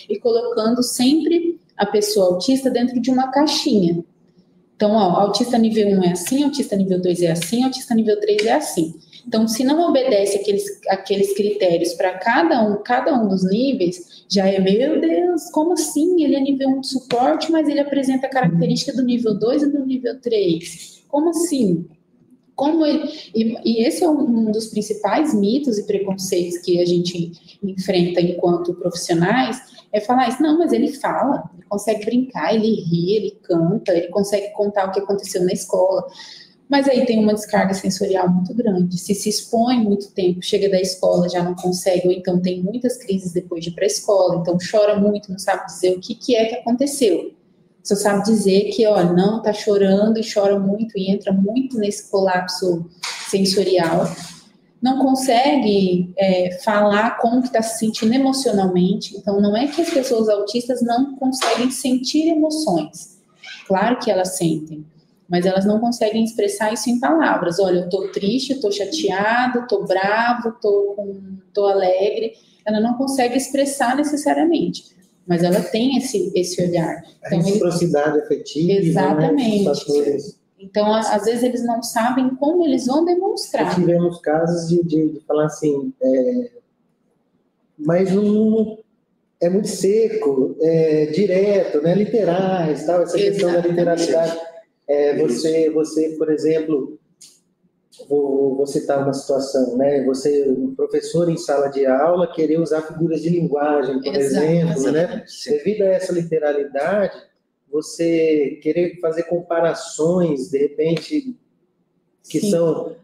E colocando sempre a pessoa autista dentro de uma caixinha. Então, autista nível 1 é assim, autista nível 2 é assim, autista nível 3 é assim. Então, se não obedece aqueles critérios para cada um dos níveis, já meu Deus, como assim? Ele é nível 1 de suporte, mas ele apresenta a característica do nível 2 e do nível 3. Como assim? E esse é um dos principais mitos e preconceitos que a gente enfrenta enquanto profissionais, é falar isso, não, mas ele fala, ele consegue brincar, ele ri, ele canta, ele consegue contar o que aconteceu na escola. Mas aí tem uma descarga sensorial muito grande, se expõe muito tempo, chega da escola, já não consegue, ou então tem muitas crises depois de ir para a escola, então chora muito, não sabe dizer o que é que aconteceu. Só sabe dizer que, olha, não, tá chorando e chora muito e entra muito nesse colapso sensorial. Não consegue falar como que está se sentindo emocionalmente. Então, não é que as pessoas autistas não conseguem sentir emoções. Claro que elas sentem, mas elas não conseguem expressar isso em palavras. Olha, eu estou triste, estou chateado, estou bravo, estou alegre. Ela não consegue expressar necessariamente, mas ela tem esse olhar. Então, a reciprocidade afetiva. Exatamente. Né? Então, às vezes, eles não sabem como eles vão demonstrar. Tivemos casos de falar assim, mas não é muito seco, direto, né, literais, tal, essa questão da literalidade. Você, por exemplo, vou citar uma situação, né? Você, um professor em sala de aula, querer usar figuras de linguagem, por exemplo, né? Devido a essa literalidade, você querer fazer comparações, de repente, que Sim. são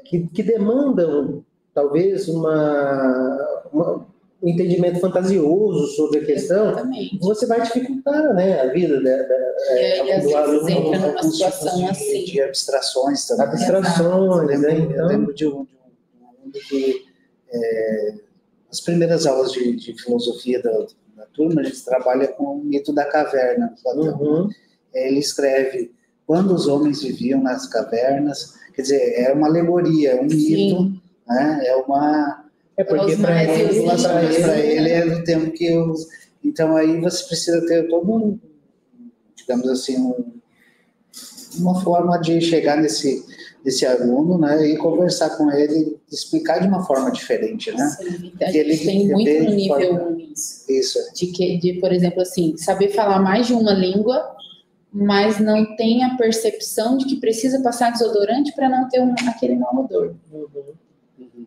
que demandam talvez um entendimento fantasioso sobre a questão. Exatamente. Você vai dificultar, né, a vida e aí, às do vezes, aluno. entra numa situação assim. De abstrações também. Abstrações, né? Então... Eu lembro de um que as primeiras aulas de filosofia da turma, a gente trabalha com o mito da caverna. Uhum. Ele escreve: quando os homens viviam nas cavernas, quer dizer, é uma alegoria, é um mito, né? Porque para ele é do tempo que os... Então aí você precisa ter todo digamos assim, uma forma de chegar nesse aluno, né, e conversar com ele, explicar de uma forma diferente, né? Sim, a gente tem muito no nível 1 isso. De, por exemplo, assim, saber falar mais de uma língua, mas não tem a percepção de que precisa passar desodorante para não ter aquele mau odor.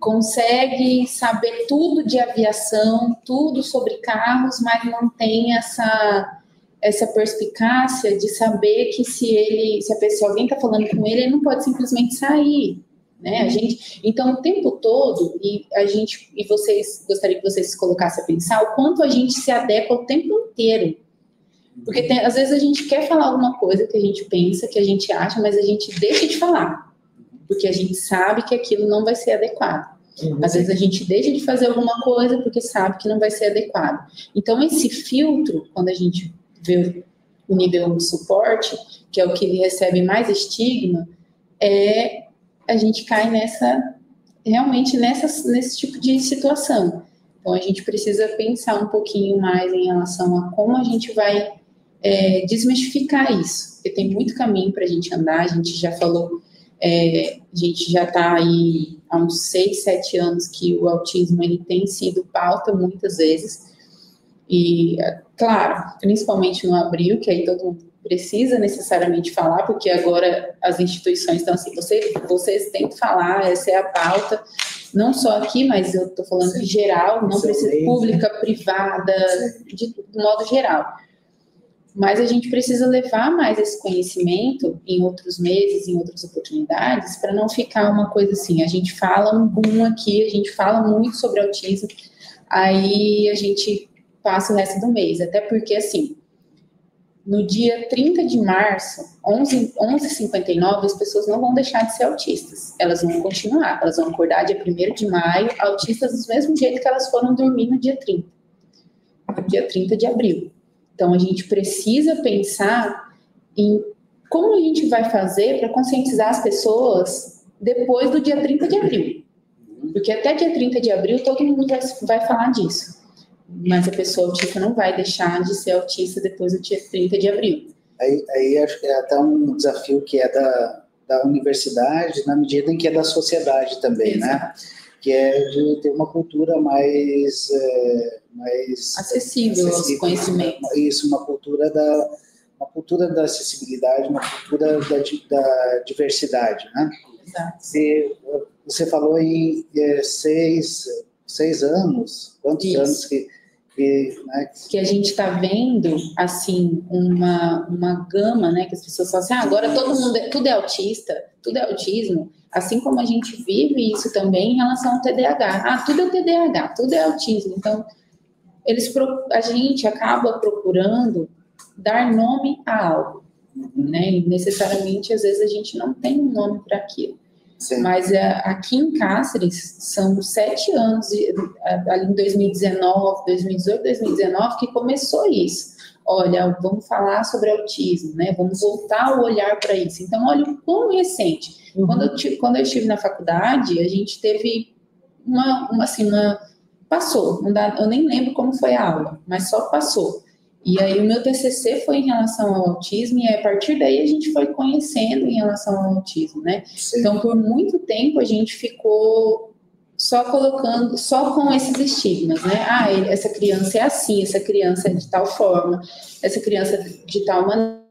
Consegue saber tudo de aviação, tudo sobre carros, mas não tem essa perspicácia de saber que se alguém está falando com ele não pode simplesmente sair, né? Então o tempo todo, e vocês, gostaria que vocês se colocassem a pensar o quanto a gente se adequa o tempo inteiro, porque às vezes a gente quer falar alguma coisa que a gente pensa, que a gente acha, mas a gente deixa de falar, porque a gente sabe que aquilo não vai ser adequado. Às vezes a gente deixa de fazer alguma coisa porque sabe que não vai ser adequado. Então esse filtro, quando a gente vê o nível de suporte, que é o que recebe mais estigma, a gente cai realmente nesse tipo de situação. Então a gente precisa pensar um pouquinho mais em relação a como a gente vai desmistificar isso, porque tem muito caminho para a gente andar. A gente já falou, a gente já está aí há uns 6, 7 anos que o autismo ele tem sido pauta muitas vezes. E, claro, principalmente no Abril, que aí todo mundo precisa necessariamente falar, porque agora as instituições estão assim, vocês têm que falar, essa é a pauta, não só aqui, mas eu estou falando de geral, não precisa pública, privada, de modo geral. Mas a gente precisa levar mais esse conhecimento em outros meses, em outras oportunidades, para não ficar uma coisa assim, a gente fala um boom aqui, a gente fala muito sobre autismo, aí a gente passa o resto do mês, até porque, assim, no dia 30 de março, 11h59, as pessoas não vão deixar de ser autistas, elas vão continuar, elas vão acordar dia 1º de maio, autistas do mesmo jeito que elas foram dormir no dia 30 de abril. Então, a gente precisa pensar em como a gente vai fazer para conscientizar as pessoas depois do dia 30 de abril, porque até dia 30 de abril todo mundo vai falar disso. Mas a pessoa autista não vai deixar de ser autista depois do dia 30 de abril. Aí acho que é até um desafio que é da universidade, na medida em que é da sociedade também, né? Que é de ter uma cultura mais acessível aos conhecimentos. Isso, uma cultura da acessibilidade, uma cultura da diversidade, né? Exato. Você falou em 6 anos, quantos Isso. anos que a gente está vendo, assim, uma gama, né, que as pessoas falam assim, agora todo mundo, tudo é autista, tudo é autismo, assim como a gente vive isso também em relação ao TDAH. Tudo é TDAH, tudo é autismo. Então, a gente acaba procurando dar nome a algo, né, e necessariamente, às vezes, a gente não tem um nome para aquilo. Sim. Mas aqui em Cáceres são 7 anos, ali em 2019, 2018, 2019, que começou isso. Olha, vamos falar sobre autismo, né? Vamos voltar o olhar para isso. Então, olha o quão recente. Quando eu estive na faculdade, a gente teve passou. Eu nem lembro como foi a aula, mas só passou. E aí o meu TCC foi em relação ao autismo, e a partir daí a gente foi conhecendo em relação ao autismo, né? Sim. Então, por muito tempo a gente ficou só com esses estigmas, né? Essa criança é assim, essa criança é de tal forma, essa criança de tal maneira.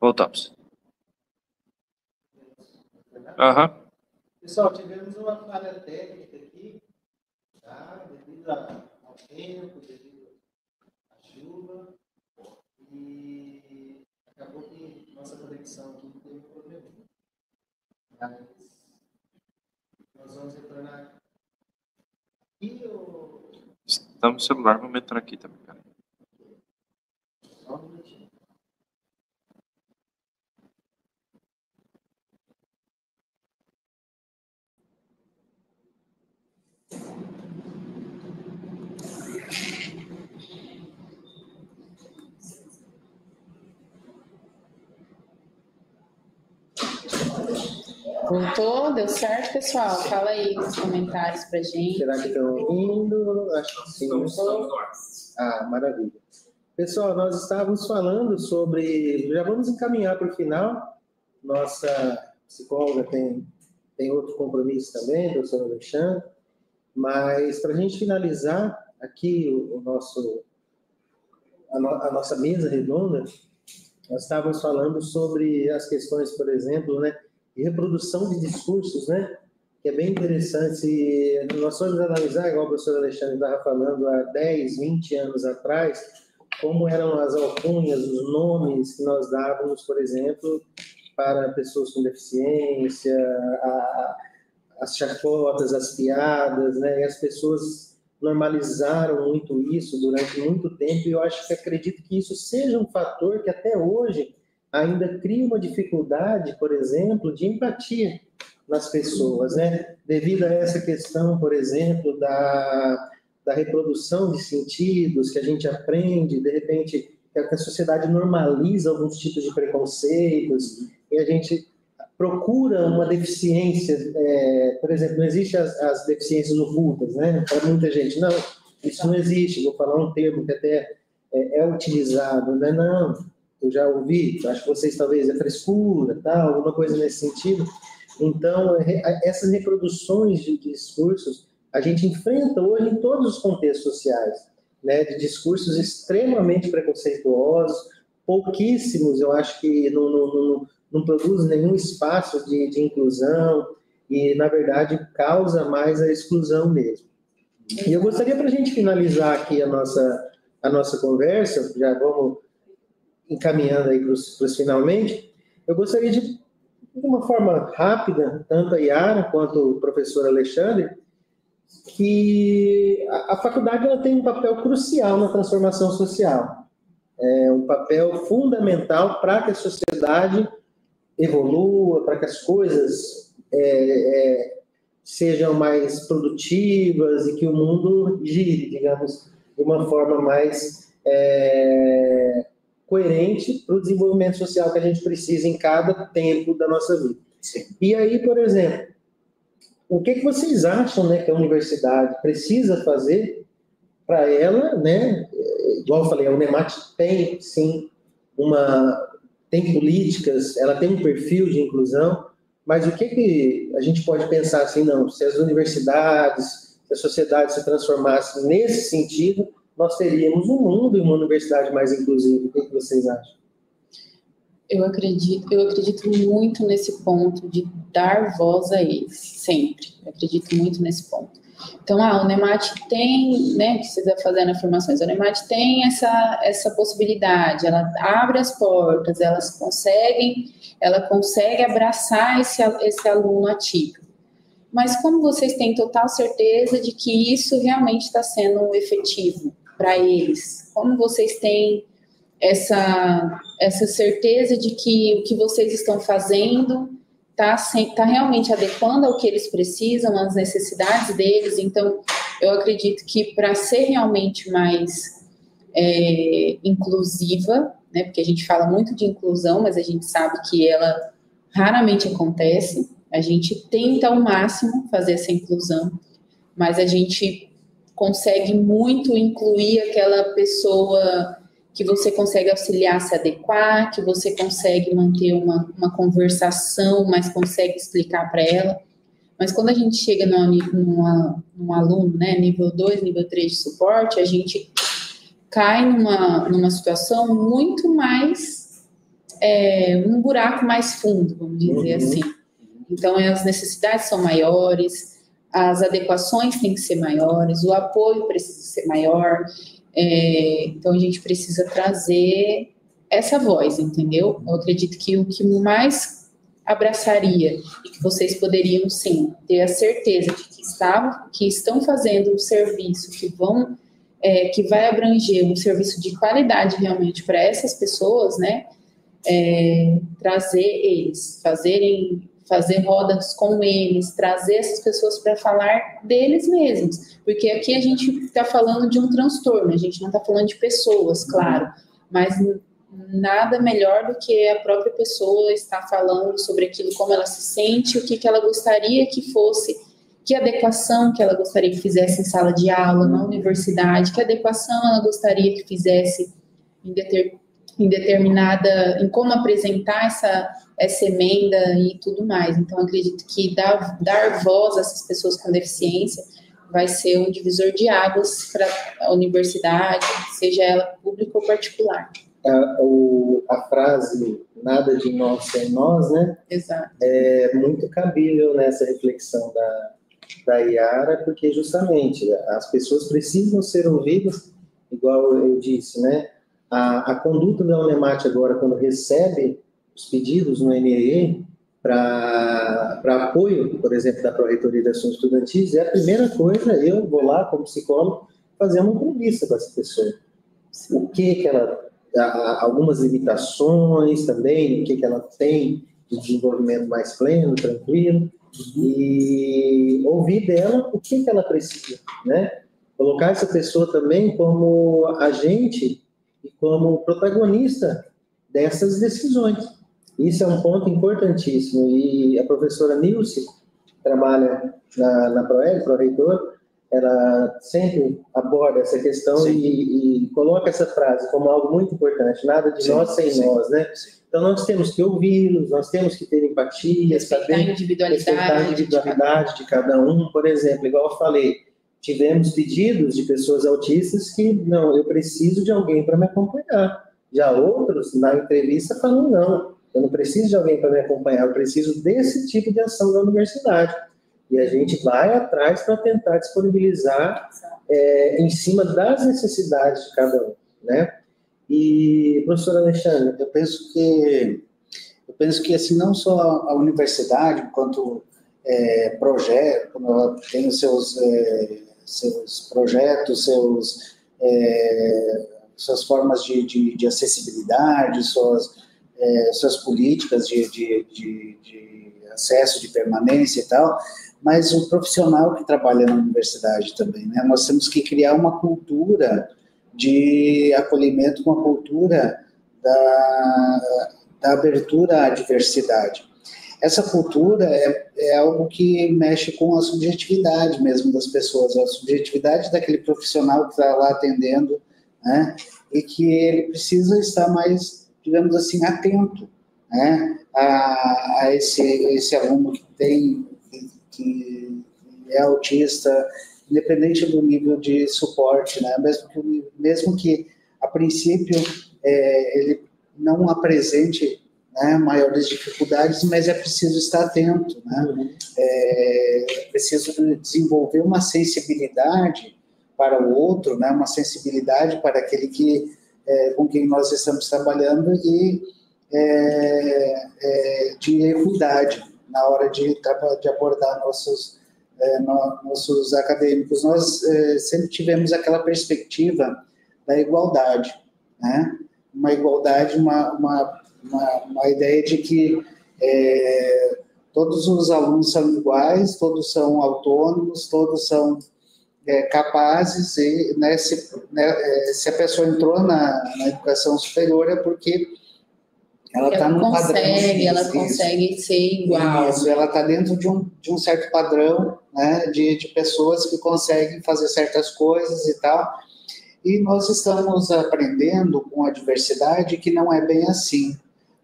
Voltamos. Aham. Pessoal, tivemos uma falha técnica aqui, tá? Devido ao tempo, devido à chuva, e acabou que nossa conexão aqui teve um problema. Mas nós vamos retornar aqui ou... Estamos no celular, vamos entrar aqui também, cara. Só um minutinho. Voltou? Deu certo, pessoal? Fala aí nos comentários pra gente. Será que estão ouvindo? Acho que sim. Ah, maravilha. Pessoal, nós estávamos falando sobre... Já vamos encaminhar para o final. Nossa psicóloga tem outro compromisso também, professor Alexandre. Mas, para a gente finalizar aqui a nossa mesa redonda, nós estávamos falando sobre as questões, por exemplo, né, de reprodução de discursos, né, que é bem interessante. Nós vamos analisar, igual o professor Alexandre estava falando, há 10, 20 anos atrás, como eram as alcunhas, os nomes que nós dávamos, por exemplo, para pessoas com deficiência, as chacotas, as piadas, né, e as pessoas normalizaram muito isso durante muito tempo, e eu acredito que isso seja um fator que até hoje ainda cria uma dificuldade, por exemplo, de empatia nas pessoas, né? Devido a essa questão, por exemplo, da reprodução de sentidos que a gente aprende, de repente, que a sociedade normaliza alguns tipos de preconceitos, e a gente procura uma deficiência, por exemplo, não existe as deficiências ocultas, né? Para muita gente, não, isso não existe, vou falar um termo que até é utilizado, né? Não, eu já ouvi, acho que vocês talvez é frescura, tal, alguma coisa nesse sentido. Então, essas reproduções de discursos a gente enfrenta hoje em todos os contextos sociais, né? De discursos extremamente preconceituosos, pouquíssimos, eu acho que não produz nenhum espaço de inclusão e, na verdade, causa mais a exclusão mesmo. E eu gostaria, para a gente finalizar aqui a nossa conversa, já vamos encaminhando aí para os finalmente, eu gostaria de uma forma rápida, tanto a Yara quanto o professor Alexandre, que a faculdade ela tem um papel crucial na transformação social. É um papel fundamental para que a sociedade evolua, para que as coisas sejam mais produtivas e que o mundo gire, digamos, de uma forma mais coerente para o desenvolvimento social que a gente precisa em cada tempo da nossa vida. Sim. E aí, por exemplo, o que vocês acham, né, que a universidade precisa fazer para ela, né? Igual eu falei, a UNEMAT tem, sim, tem políticas, ela tem um perfil de inclusão, mas o que a gente pode pensar assim, não, se as universidades, se a sociedade se transformasse nesse sentido, nós teríamos um mundo e uma universidade mais inclusiva. O que vocês acham? Eu acredito muito nesse ponto de dar voz a eles, sempre. Eu acredito muito nesse ponto. Então, a UNEMAT tem, né, precisa fazer afirmações, a UNEMAT tem essa possibilidade, ela abre as portas, ela consegue abraçar esse aluno atípico. Mas como vocês têm total certeza de que isso realmente está sendo efetivo para eles? Como vocês têm essa certeza de que o que vocês estão fazendo está realmente adequando ao que eles precisam, às necessidades deles? Então, eu acredito que para ser realmente mais inclusiva, né, porque a gente fala muito de inclusão, mas a gente sabe que ela raramente acontece, a gente tenta ao máximo fazer essa inclusão, mas a gente consegue muito incluir aquela pessoa que você consegue auxiliar a se adequar, que você consegue manter uma conversação, mas consegue explicar para ela. Mas quando a gente chega num aluno, né, nível 2, nível 3 de suporte, a gente cai numa situação muito mais um buraco mais fundo, vamos dizer assim. Então, as necessidades são maiores, as adequações têm que ser maiores, o apoio precisa ser maior, então a gente precisa trazer essa voz, entendeu? Eu acredito que o que mais abraçaria e que vocês poderiam, sim, ter a certeza de que estão fazendo um serviço que vai abranger um serviço de qualidade realmente para essas pessoas, né? Trazer eles, fazer rodas com eles, trazer essas pessoas para falar deles mesmos, porque aqui a gente está falando de um transtorno, a gente não está falando de pessoas, claro, mas nada melhor do que a própria pessoa estar falando sobre aquilo, como ela se sente, o que ela gostaria que fosse, que adequação que ela gostaria que fizesse em sala de aula, na universidade, que adequação ela gostaria que fizesse em como apresentar essa emenda e tudo mais. Então, acredito que dar voz a essas pessoas com deficiência vai ser um divisor de águas para a universidade, seja ela pública ou particular. A frase nada de nós sem nós, né? Exato. É muito cabível nessa reflexão da Yara, porque justamente as pessoas precisam ser ouvidas, igual eu disse, né? A conduta da Unemate agora, quando recebe os pedidos no NEE para apoio, por exemplo, da Pró-Reitoria de Assuntos Estudantis, a primeira coisa, eu vou lá, como psicólogo, fazer uma entrevista com essa pessoa. O que ela... algumas limitações também, o que ela tem de desenvolvimento mais pleno, tranquilo, e ouvir dela o que ela precisa, né? Colocar essa pessoa também como agente e como protagonista dessas decisões. Isso é um ponto importantíssimo. E a professora Nilce, que trabalha na Pró-Reitor, ela sempre aborda essa questão e coloca essa frase como algo muito importante, nada de nós sem nós, né? Então, nós temos que ouvi-los, nós temos que ter empatia, respeitar a individualidade de cada um. Por exemplo, igual eu falei, tivemos pedidos de pessoas autistas que, não, eu preciso de alguém para me acompanhar. Já outros, na entrevista, falam, não, eu não preciso de alguém para me acompanhar, eu preciso desse tipo de ação da universidade. E a gente vai atrás para tentar disponibilizar em cima das necessidades de cada um, né? E, professor Alexandre, eu penso que assim, não só a universidade, quanto projeto, quando ela tem os seus projetos, suas formas de acessibilidade, suas políticas de acesso, de permanência e tal, mas o profissional que trabalha na universidade também, né? Nós temos que criar uma cultura de acolhimento, uma cultura da abertura à diversidade. Essa cultura é algo que mexe com a subjetividade mesmo das pessoas, a subjetividade daquele profissional que está lá atendendo, né? E que ele precisa estar mais, digamos assim, atento, né? A esse aluno que é autista, independente do nível de suporte, né? Mesmo que a princípio ele não apresente, né, maiores dificuldades, mas é preciso estar atento, né? É preciso desenvolver uma sensibilidade para o outro, né? Uma sensibilidade para aquele com quem nós estamos trabalhando e de equidade na hora de abordar nossos acadêmicos. Nós sempre tivemos aquela perspectiva da igualdade, né? Uma igualdade, uma ideia de que todos os alunos são iguais, todos são autônomos, todos são capazes, e né, se a pessoa entrou na educação superior é porque ela está no padrão. Ela consegue ser igual. Isso, ela está dentro de um certo padrão, né, de pessoas que conseguem fazer certas coisas e tal. E nós estamos aprendendo com a diversidade que não é bem assim.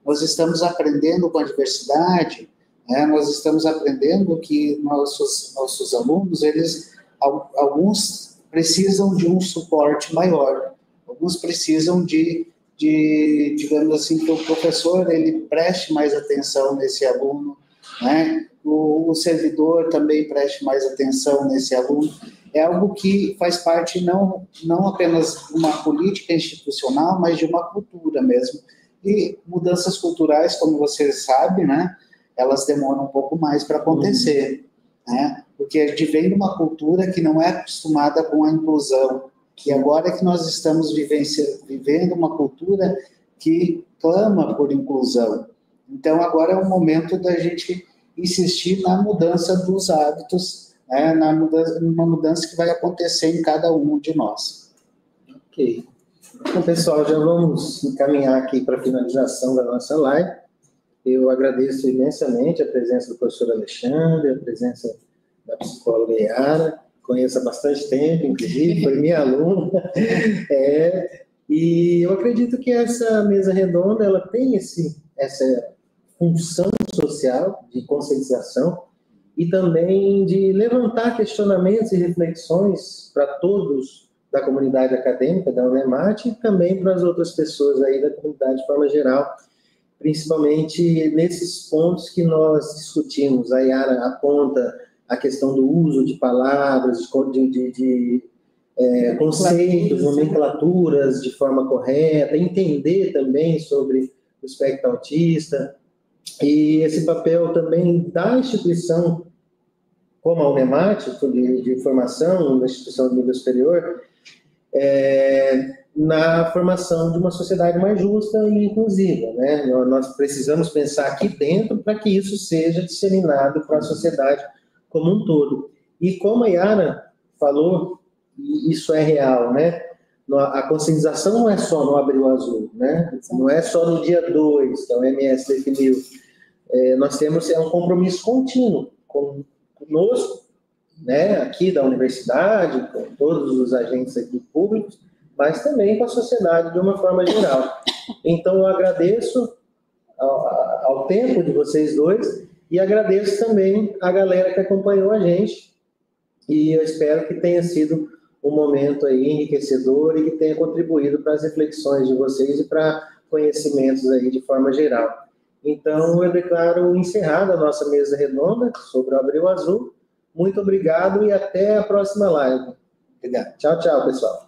Nós estamos aprendendo com a diversidade, né, nós estamos aprendendo que nossos alunos, alguns precisam de um suporte maior, alguns precisam de digamos assim, que o professor ele preste mais atenção nesse aluno, né? O servidor também preste mais atenção nesse aluno. É algo que faz parte não apenas de uma política institucional, mas de uma cultura mesmo. E mudanças culturais, como você sabe, né? Elas demoram um pouco mais para acontecer, né? Porque vem de uma cultura que não é acostumada com a inclusão. E agora que nós estamos vivendo uma cultura que clama por inclusão. Então, agora é o momento da gente insistir na mudança dos hábitos, né, numa mudança que vai acontecer em cada um de nós. Ok. Então, pessoal, já vamos encaminhar aqui para a finalização da nossa live. Eu agradeço imensamente a presença do professor Alexandre, a presença da psicóloga Yara, conheço há bastante tempo, inclusive, foi minha aluna. E eu acredito que essa mesa redonda ela tem essa função social de conscientização e também de levantar questionamentos e reflexões para todos da comunidade acadêmica da UNEMAT e também para as outras pessoas aí da comunidade de forma geral, principalmente nesses pontos que nós discutimos. A Yara aponta a questão do uso de palavras, de conceitos, nomenclaturas de forma correta, entender também sobre o espectro autista, e esse papel também da instituição, como a UNEMAT, de formação, da instituição de nível superior, na formação de uma sociedade mais justa e inclusiva, né? Nós precisamos pensar aqui dentro para que isso seja disseminado para a sociedade como um todo. E como a Yara falou, isso é real, né? A conscientização não é só no Abril Azul, né? Não é só no dia 2, que a OMS definiu. Nós temos um compromisso contínuo conosco, né? Aqui da universidade, com todos os agentes aqui públicos, mas também com a sociedade de uma forma geral. Então, eu agradeço ao tempo de vocês dois e agradeço também a galera que acompanhou a gente, e eu espero que tenha sido um momento aí enriquecedor e que tenha contribuído para as reflexões de vocês e para conhecimentos aí de forma geral. Então, eu declaro encerrada a nossa mesa redonda sobre o Abril Azul. Muito obrigado e até a próxima live. Obrigado. Tchau, tchau, pessoal.